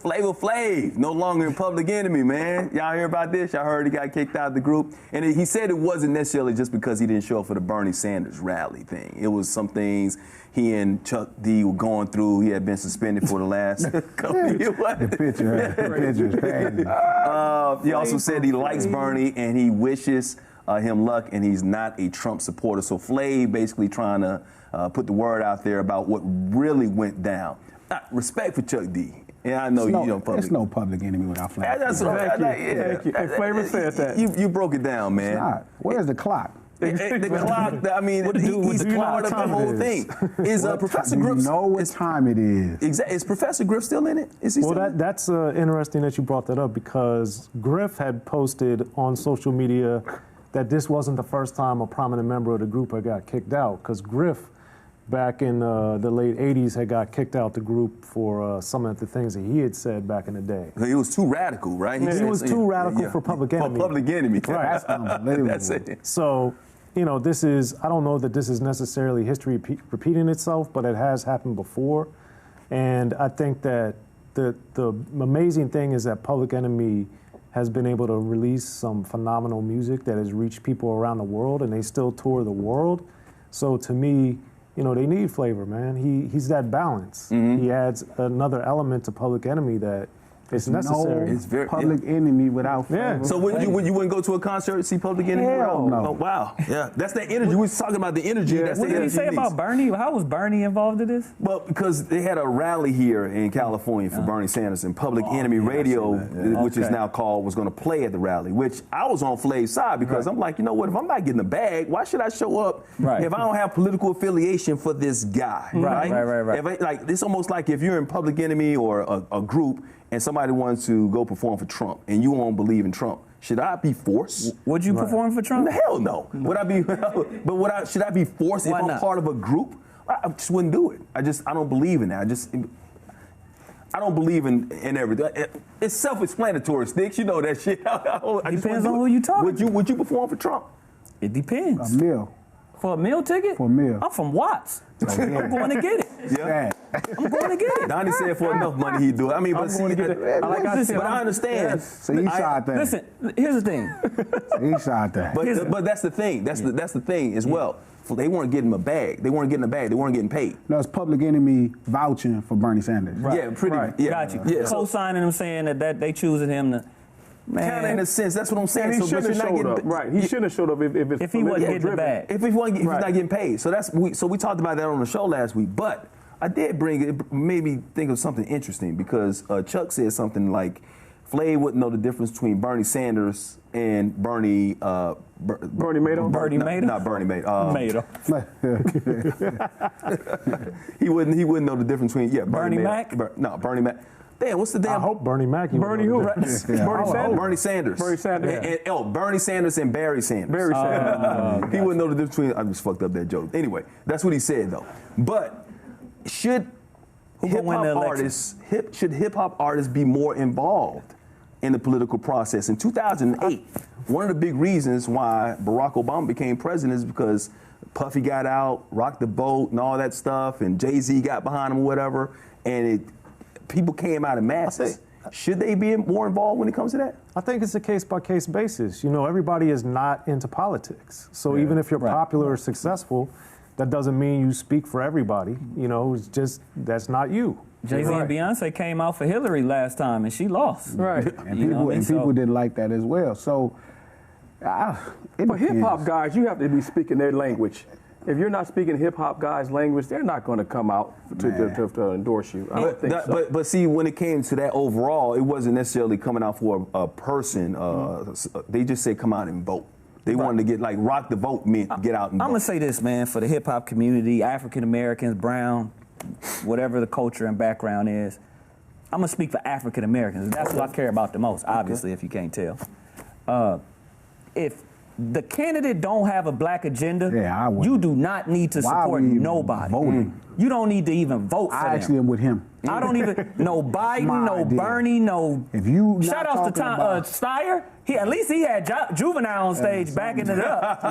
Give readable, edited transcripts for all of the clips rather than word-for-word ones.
Flava Flav, no longer in Public Enemy, man. Y'all hear about this? Y'all heard he got kicked out of the group? And he said it wasn't necessarily just because he didn't show up for the Bernie Sanders rally thing. It was some things he and Chuck D were going through. He had been suspended for the last couple of years. The picture is crazy. He also said he likes Bernie and he wishes him luck, and he's not a Trump supporter. So Flav basically trying to put the word out there about what really went down. Respect for Chuck D. Yeah, I know you don't public. There's no Public Enemy without Flav. Thank you. Flavor said that. You broke it down, man. It's not. Where's the clock? The clock, I mean, he's clogged up the whole thing. Is Professor Griff... You know what time it is. Exactly. Is Professor Griff still in it? Is he still in it? That's interesting that you brought that up, because Griff had posted on social media that this wasn't the first time a prominent member of the group had got kicked out, because Griff, back in the late 80s, had got kicked out the group for some of the things that he had said back in the day. He was too radical, right? He was too radical for Public Enemy. For Public Enemy. Right. That's unbelievable. That's it. So, I don't know that this is necessarily history repeating itself, but it has happened before. And I think that the amazing thing is that Public Enemy has been able to release some phenomenal music that has reached people around the world, and they still tour the world. So to me, they need Flavor, man. He's that balance. Mm-hmm. He adds another element to Public Enemy that is necessary. It's very Public Enemy without Flavor. Yeah. So you wouldn't go to a concert and see Public Enemy? Hell no. Oh, wow. Yeah. That's that energy. We was talking about the energy. That's what the did energy he say about Bernie? How was Bernie involved in this? Well, because they had a rally here in California for Bernie Sanders, and Public Enemy Radio, which is now called, was going to play at the rally, which I was on Flav's side because I'm like, you know what, if I'm not getting a bag, why should I show up if I don't have political affiliation for this guy? Right. If it's almost like if you're in Public Enemy or a group and somebody wants to go perform for Trump and you won't believe in Trump, should I be forced? Would you perform for Trump? Hell no. Would I be? But should I be forced if I'm part of a group? I just wouldn't do it. I don't believe in that. I don't believe in everything. It's self-explanatory, Stix. You know that shit. Depends on who you talking. Would you perform for Trump? It depends. A meal. For a meal ticket? For a meal. I'm from Watts. I'm going to get it. Yeah. I'm going to get it. Donnie said for enough money he'd do it. I mean, but I understand. So he shot that. Listen, here's the thing. He shot that. But that's the thing. That's the thing as well. They weren't getting a bag. They weren't getting a bag. They weren't getting paid. No, it's Public Enemy vouching for Bernie Sanders. Right. Yeah, pretty. Right. Yeah. Got you. Yeah. Co-signing them, saying that they choosing him to. Man, kind of in a sense, that's what I'm saying. And he shouldn't have showed up. Right, he shouldn't have showed up if he wasn't getting the bag. If he's not getting paid. So we talked about that on the show last week. But I did it made me think of something interesting because Chuck said something like, Flav wouldn't know the difference between Bernie Sanders and Bernie Madoff. Bernie Madoff? Not Bernie Madoff. He wouldn't know the difference between Bernie Mac. Bernie Mac. Damn, what's the damn? I hope Bernie Mac. Bernie who? Bernie Sanders. Bernie Sanders. Bernie Sanders and Barry Sanders. Barry Sanders. He wouldn't know the difference between. I just fucked up that joke. Anyway, that's what he said though. But should hip hop artists be more involved in the political process? In 2008, one of the big reasons why Barack Obama became president is because Puffy got out, rocked the boat, and all that stuff, and Jay-Z got behind him, or whatever, and people came out in masses. Should they be more involved when it comes to that? I think it's a case-by-case basis. Everybody is not into politics. So even if you're popular or successful, that doesn't mean you speak for everybody. It's just, that's not you. Jay-Z and Beyonce came out for Hillary last time, and she lost. Right. And people didn't like that as well. So, for hip-hop guys, you have to be speaking their language. If you're not speaking hip-hop guys' language, they're not going to come out to endorse you. I don't think so. But see, when it came to that overall, it wasn't necessarily coming out for a person. They just said come out and vote. They wanted to get, rock the vote meant get out and vote. I'm going to say this, man, for the hip-hop community, African-Americans, brown, whatever the culture and background is, I'm going to speak for African-Americans. That's what I care about the most, obviously, if you can't tell. If the candidate don't have a black agenda, Yeah, I would. you do not need to support nobody. Voting. You don't need to even vote for them. I actually am with him. I don't even, no Biden, My no idea. Bernie, no. If you Shout out to Steyer. At least he had Juvenile on stage backing it up.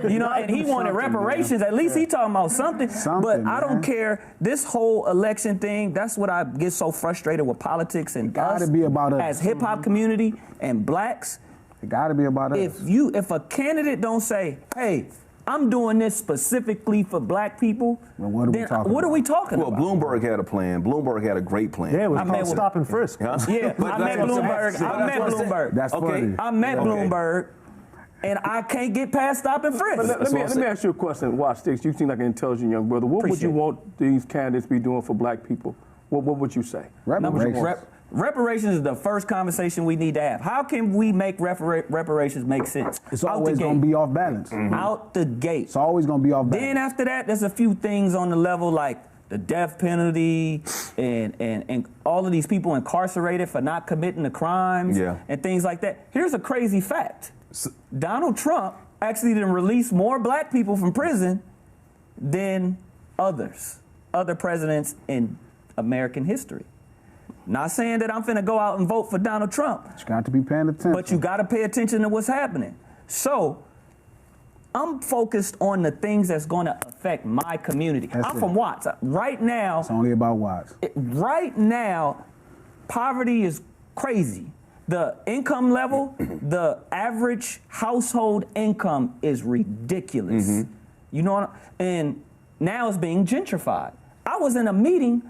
You know, and he wanted reparations. At least he talking about something. But I don't care. This whole election thing, that's what I get so frustrated with politics and gotta be about us. As hip hop community and blacks. It gotta be about us. If a candidate don't say, hey, I'm doing this specifically for black people, well, what are we talking about? Well, Bloomberg had a plan. Bloomberg had a great plan. Yeah, it was called Stop and Frisk. Yeah, I met Bloomberg. That's funny. I met Bloomberg, and I can't get past Stop and Frisk. Let me ask you a question. Watch, Stix, you seem like an intelligent young brother. What would you want these candidates be doing for black people? What would you say? Reparations is the first conversation we need to have. How can we make reparations make sense? It's always going to be off balance. Mm-hmm. Out the gate. It's always going to be off balance. Then after that, there's a few things on the level like the death penalty and all of these people incarcerated for not committing the crimes and things like that. Here's a crazy fact. Donald Trump actually didn't release more black people from prison than other presidents in American history. Not saying that I'm finna go out and vote for Donald Trump. You got to be paying attention. But you got to pay attention to what's happening. So I'm focused on the things that's going to affect my community. I'm from Watts. Right now. It's only about Watts. Right now, poverty is crazy. The income level, the average household income is ridiculous. Mm-hmm. You know, and now it's being gentrified. I was in a meeting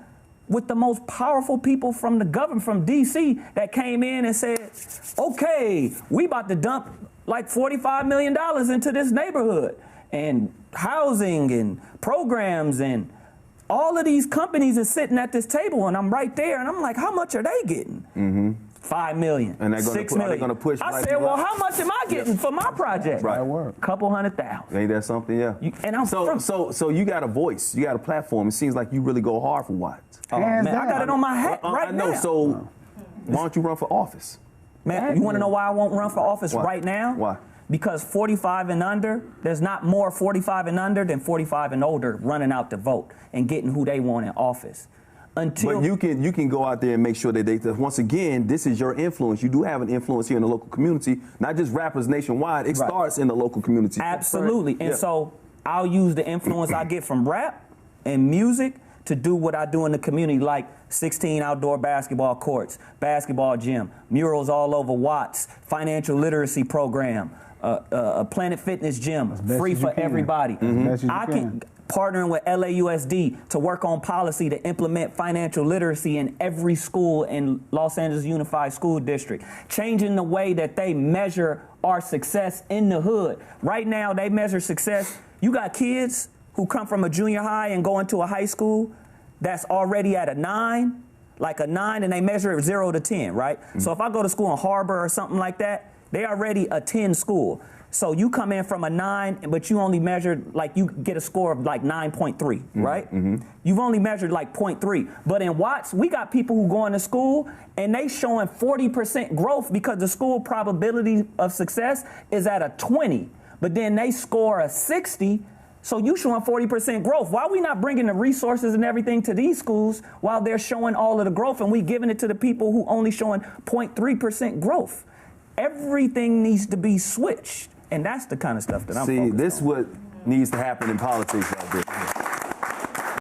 with the most powerful people from the government, from D.C., that came in and said, okay, we about to dump like $45 million into this neighborhood, and housing and programs, and all of these companies are sitting at this table, and I'm right there, and I'm like, how much are they getting? Mm-hmm. $5 million, and $6 million. Push I said, well, how much am I getting for my project? Right. Couple $100,000. Ain't that something? Yeah. And I'm so you got a voice, you got a platform. It seems like you really go hard for Watts. Oh, man, I got it on my hat right now. I know. So why don't you run for office? Man, you want to know why I won't run for office right now? Why? Because 45 and under, there's not more 45 and under than 45 and older running out to vote and getting who they want in office. But you can go out there and make sure that once again, this is your influence. You do have an influence here in the local community, not just rappers nationwide. It starts in the local community. Absolutely. And so I'll use the influence I get from rap and music to do what I do in the community, like 16 outdoor basketball courts, basketball gym, murals all over Watts, financial literacy program, a Planet Fitness gym, free for everybody. Mm-hmm. I can partnering with LAUSD to work on policy to implement financial literacy in every school in Los Angeles Unified School District, changing the way that they measure our success in the hood. Right now, they measure success. You got kids who come from a junior high and go into a high school that's already at a 9, like a 9, and they measure it 0 to 10, right? Mm-hmm. So if I go to school in Harbor or something like that, they already a 10 school. So you come in from a 9, but you only measured, like, you get a score of like 9.3, right? Mm-hmm. You've only measured like 0.3. But in Watts, we got people who go into school and they showing 40% growth because the school probability of success is at a 20. But then they score a 60, so you showing 40% growth. Why are we not bringing the resources and everything to these schools while they're showing all of the growth and we giving it to the people who only showing 0.3% growth? Everything needs to be switched. And that's the kind of stuff that I'm focused on. See, this is what needs to happen in politics right there.